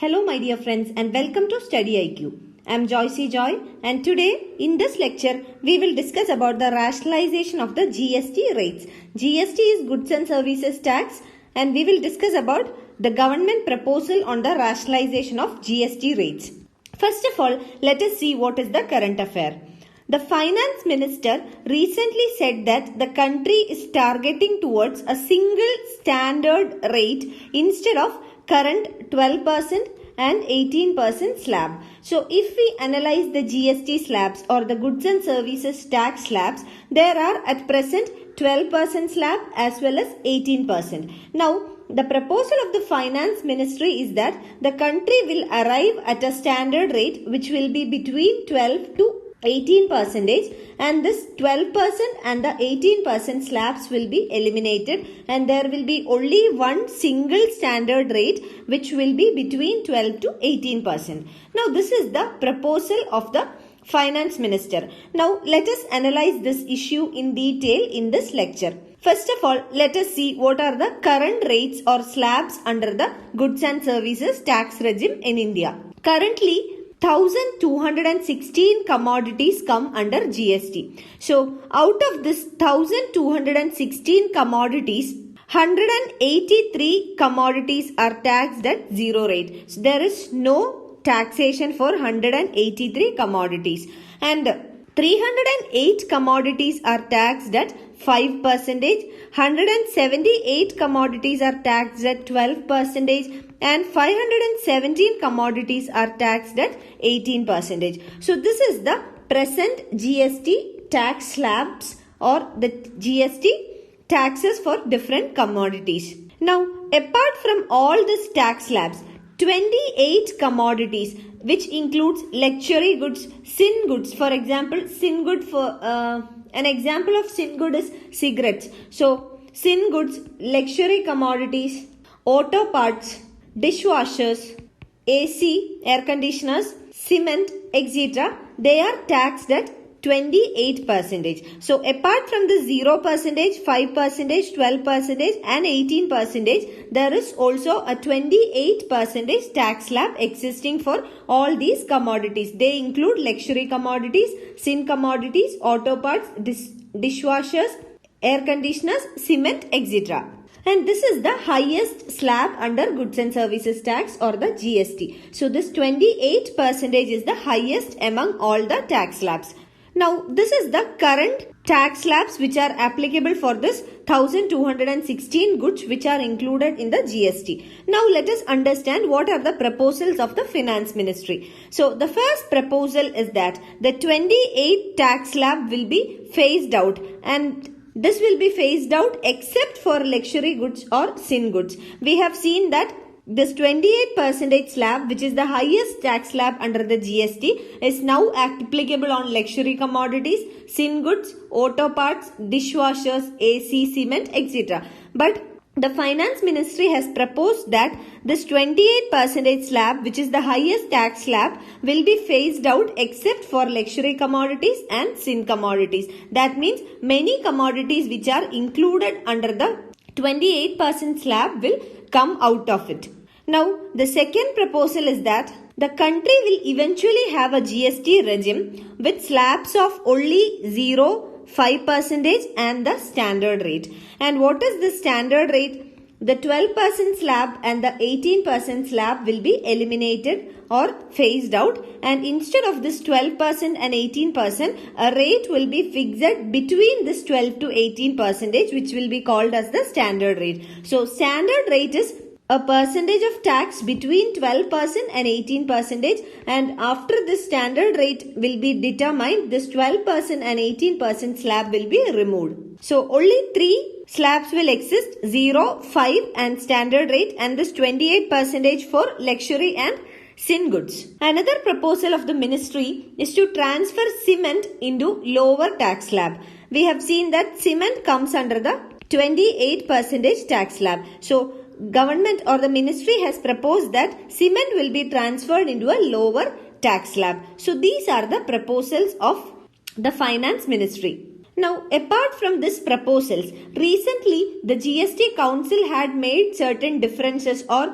Hello my dear friends and welcome to StudyIQ. I am Joy and today in this lecture we will discuss about the rationalization of the GST rates. GST is Goods and Services Tax and we will discuss about the government proposal on the rationalization of GST rates. First of all, let us see what is the current affair. The finance minister recently said that the country is targeting towards a single standard rate instead of current 12% and 18% slab. So if we analyze the GST slabs or the goods and services tax slabs, there are at present 12% slab as well as 18%. Now, the proposal of the finance ministry is that the country will arrive at a standard rate which will be between 12 to 18%, and this 12% and the 18% slabs will be eliminated and there will be only one single standard rate which will be between 12 to 18%. Now this is the proposal of the finance minister. Now let us analyze this issue in detail in this lecture. First of all, let us see what are the current rates or slabs under the goods and services tax regime in India. Currently, 1216 commodities come under GST. So, out of this 1216 commodities, 183 commodities are taxed at zero rate. So, there is no taxation for 183 commodities. And 308 commodities are taxed at 5%, 178 commodities are taxed at 12%, and 517 commodities are taxed at 18%. So this is the present GST tax slabs or the GST taxes for different commodities. Now, apart from all these tax slabs, 28 commodities which includes luxury goods, sin goods. For example, sin good for an example of sin good is cigarettes. So, sin goods, luxury commodities, auto parts, dishwashers, AC, air conditioners, cement, etc. They are taxed at 28%. So, apart from the 0%, 5%, 12% and 18%, there is also a 28% tax slab existing for all these commodities. They include luxury commodities, sin commodities, auto parts, dishwashers, air conditioners, cement, etc. And this is the highest slab under goods and services tax or the GST. So, this 28% is the highest among all the tax slabs. Now, this is the current tax slabs which are applicable for this 1216 goods which are included in the GST. Now, let us understand what are the proposals of the finance ministry. So, the first proposal is that the 28 tax slab will be phased out, and this will be phased out except for luxury goods or sin goods. We have seen that this 28% slab, which is the highest tax slab under the GST, is now applicable on luxury commodities, sin goods, auto parts, dishwashers, AC, cement, etc. But the finance ministry has proposed that this 28% slab, which is the highest tax slab, will be phased out except for luxury commodities and sin commodities. That means many commodities which are included under the 28% slab will come out of it. Now, the second proposal is that the country will eventually have a GST regime with slabs of only 0, 5% and the standard rate. And what is the standard rate? The 12% slab and the 18% slab will be eliminated or phased out, and instead of this 12% and 18%, a rate will be fixed between this 12 to 18%, which will be called as the standard rate. So, standard rate is a percentage of tax between 12% and 18%, and after this standard rate will be determined, this 12% and 18% slab will be removed. So, only 3 slabs will exist, 0, 5 and standard rate, and this 28% for luxury and sin goods. Another proposal of the ministry is to transfer cement into lower tax slab. We have seen that cement comes under the 28% tax slab. So, government or the ministry has proposed that cement will be transferred into a lower tax slab. So, these are the proposals of the finance ministry. Now, apart from these proposals, recently the GST Council had made certain differences or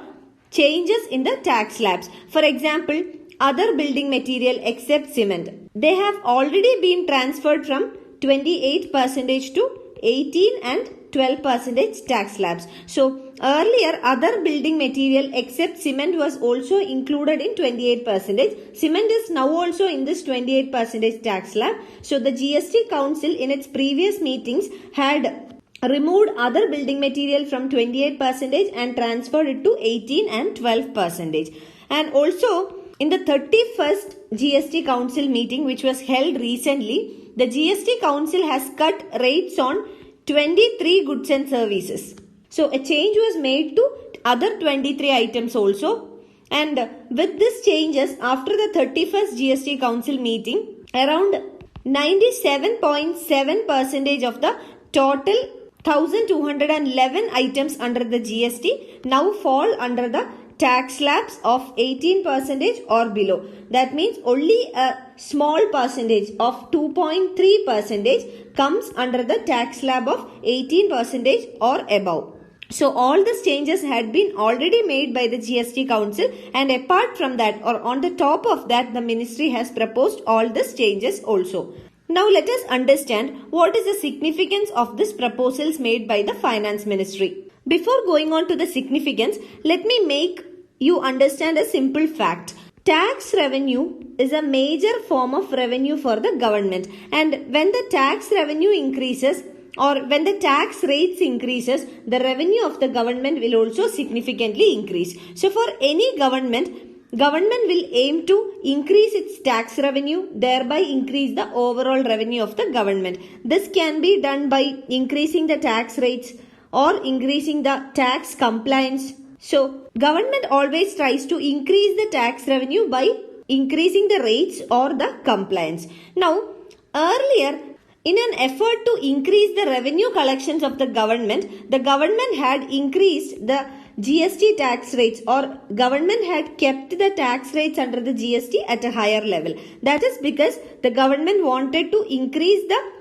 changes in the tax slabs. For example, other building material except cement, they have already been transferred from 28% to 18 and 12% tax slabs. So earlier other building material except cement was also included in 28%. Cement is now also in this 28% tax slab. So the GST Council in its previous meetings had removed other building material from 28% and transferred it to 18 and 12%. And also in the 31st GST Council meeting, which was held recently, the GST Council has cut rates on 23 goods and services. So a change was made to other 23 items also. And with these changes, after the 31st GST Council meeting, around 97.7% of the total 1211 items under the GST now fall under the tax slabs of 18% or below. That means only a small percentage of 2.3% comes under the tax slab of 18% or above. So all these changes had been already made by the GST Council, and apart from that, or on the top of that, the ministry has proposed all these changes also. Now let us understand what is the significance of these proposals made by the Finance Ministry. Before going on to the significance, let me make you understand a simple fact. Tax revenue is a major form of revenue for the government, and when the tax revenue increases or when the tax rates increases, the revenue of the government will also significantly increase. So for any government will aim to increase its tax revenue, thereby increase the overall revenue of the government. This can be done by increasing the tax rates or increasing the tax compliance. So government always tries to increase the tax revenue by increasing the rates or the compliance. Now earlier, in an effort to increase the revenue collections of the government had increased the GST tax rates, or government had kept the tax rates under the GST at a higher level. That is because the government wanted to increase the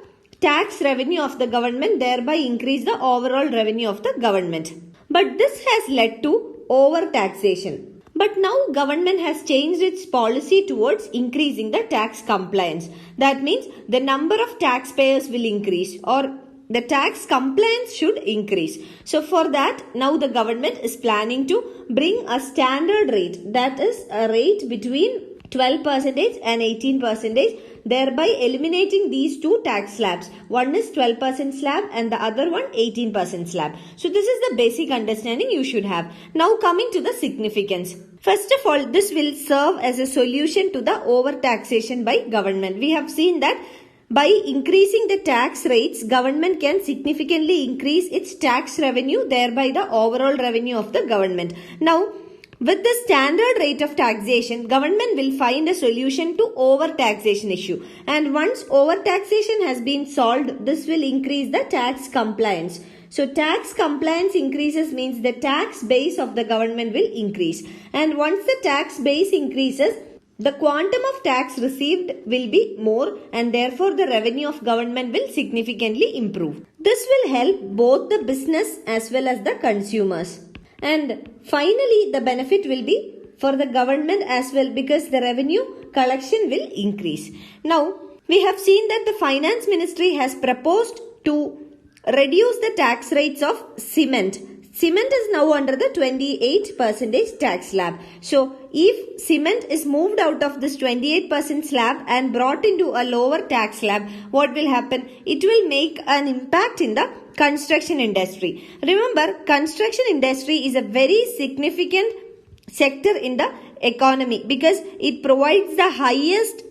tax revenue of the government, thereby increase the overall revenue of the government. But this has led to over-taxation. But now government has changed its policy towards increasing the tax compliance. That means the number of taxpayers will increase, or the tax compliance should increase. So for that, now the government is planning to bring a standard rate, that is a rate between 12% and 18%, thereby eliminating these two tax slabs. One is 12% slab and the other one 18% slab. So this is the basic understanding you should have. Now coming to the significance. First of all, this will serve as a solution to the over-taxation by government. We have seen that by increasing the tax rates, government can significantly increase its tax revenue, thereby the overall revenue of the government. Now, with the standard rate of taxation, government will find a solution to over-taxation issue. And once over-taxation has been solved, this will increase the tax compliance. So tax compliance increases means the tax base of the government will increase. And once the tax base increases, the quantum of tax received will be more, and therefore the revenue of government will significantly improve. This will help both the business as well as the consumers. And finally, the benefit will be for the government as well, because the revenue collection will increase. Now, we have seen that the Finance Ministry has proposed to reduce the tax rates of cement. Cement is now under the 28% tax slab. So, if cement is moved out of this 28% slab and brought into a lower tax slab, what will happen? It will make an impact in the construction industry. Remember, construction industry is a very significant sector in the economy because it provides the highest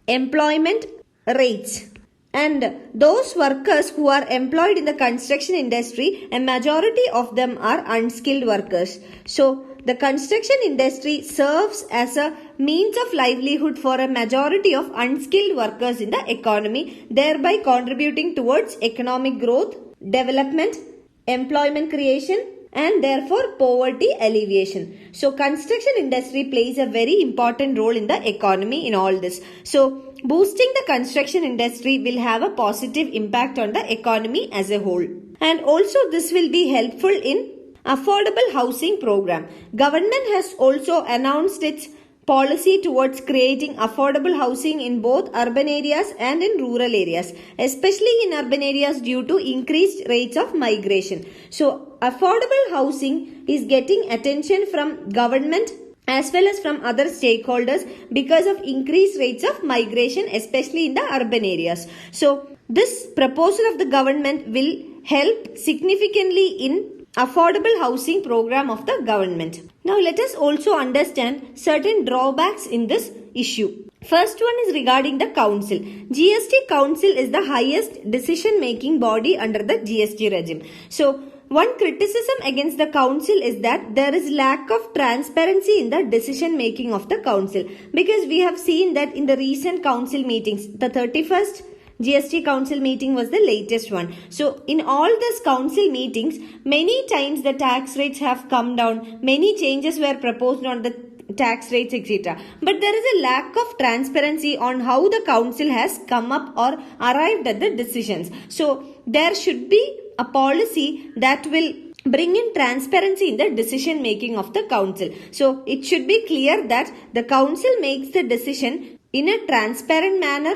employment rates. And those workers who are employed in the construction industry, a majority of them are unskilled workers. So, the construction industry serves as a means of livelihood for a majority of unskilled workers in the economy, thereby contributing towards economic growth, development, employment creation, and therefore poverty alleviation. So, construction industry plays a very important role in the economy in all this. So, boosting the construction industry will have a positive impact on the economy as a whole. And also this will be helpful in affordable housing program. Government has also announced its policy towards creating affordable housing in both urban areas and in rural areas, especially in urban areas due to increased rates of migration. So, affordable housing is getting attention from government as well as from other stakeholders because of increased rates of migration, especially in the urban areas. So, this proposal of the government will help significantly in affordable housing program of the government. Now let us also understand certain drawbacks in this issue. First one is regarding the council. GST council is the highest decision making body under the GST regime. So one criticism against the council is that there is lack of transparency in the decision making of the council, because we have seen that in the recent council meetings, the 31st GST council meeting was the latest one. So in all these council meetings, many times the tax rates have come down, many changes were proposed on the tax rates, etc. But there is a lack of transparency on how the council has come up or arrived at the decisions. So there should be a policy that will bring in transparency in the decision making of the council. So it should be clear that the council makes the decision in a transparent manner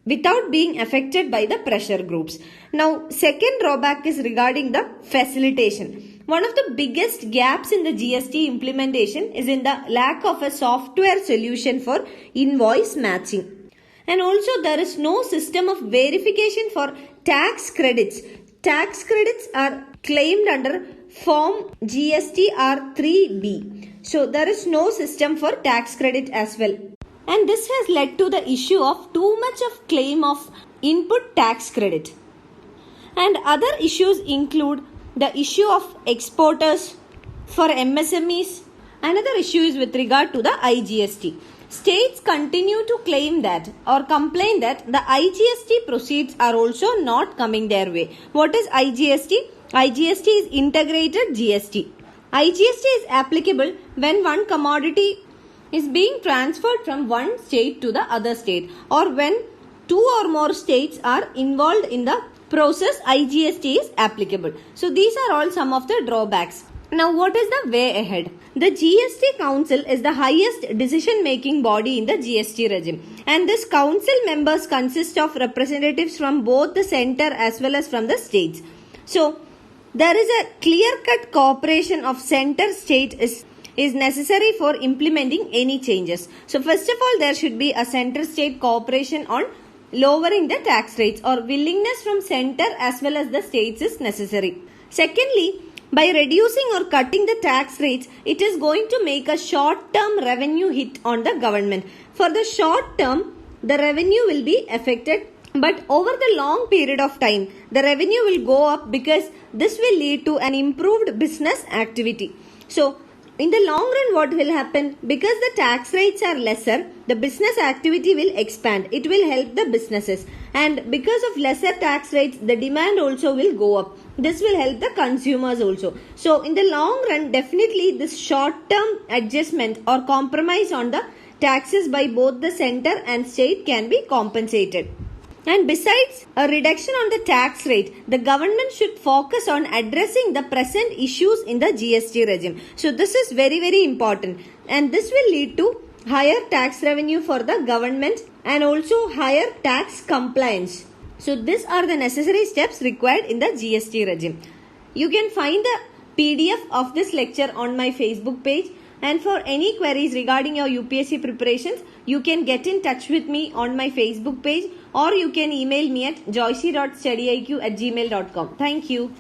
without being affected by the pressure groups. Now, second drawback is regarding the facilitation. One of the biggest gaps in the GST implementation is in the lack of a software solution for invoice matching. And also there is no system of verification for tax credits. Tax credits are claimed under Form GSTR 3B. So there is no system for tax credit as well. And this has led to the issue of too much of claim of input tax credit. And other issues include the issue of exporters for MSMEs. Another issue is with regard to the IGST. States continue to claim that or complain that the IGST proceeds are also not coming their way. What is IGST? IGST is integrated GST. IGST is applicable when one commodity is being transferred from one state to the other state, or when two or more states are involved in the process, IGST is applicable. So these are all some of the drawbacks. Now what is the way ahead? The GST Council is the highest decision making body in the GST regime, and this council members consist of representatives from both the center as well as from the states. So there is a clear-cut cooperation of center-state is necessary for implementing any changes. So first of all, there should be a center-state cooperation on lowering the tax rates, or willingness from center as well as the states is necessary. Secondly, by reducing or cutting the tax rates, it is going to make a short-term revenue hit on the government. For the short term, the revenue will be affected, but over the long period of time, the revenue will go up because this will lead to an improved business activity. So in the long run, what will happen? Because the tax rates are lesser, the business activity will expand. It will help the businesses. And because of lesser tax rates, the demand also will go up. This will help the consumers also. So in the long run, definitely this short-term adjustment or compromise on the taxes by both the center and state can be compensated. And besides a reduction on the tax rate, the government should focus on addressing the present issues in the GST regime. So this is very, very important. And this will lead to higher tax revenue for the government and also higher tax compliance. So these are the necessary steps required in the GST regime. You can find the PDF of this lecture on my Facebook page. And for any queries regarding your UPSC preparations, you can get in touch with me on my Facebook page, or you can email me at joyce.studyiq@gmail.com. Thank you.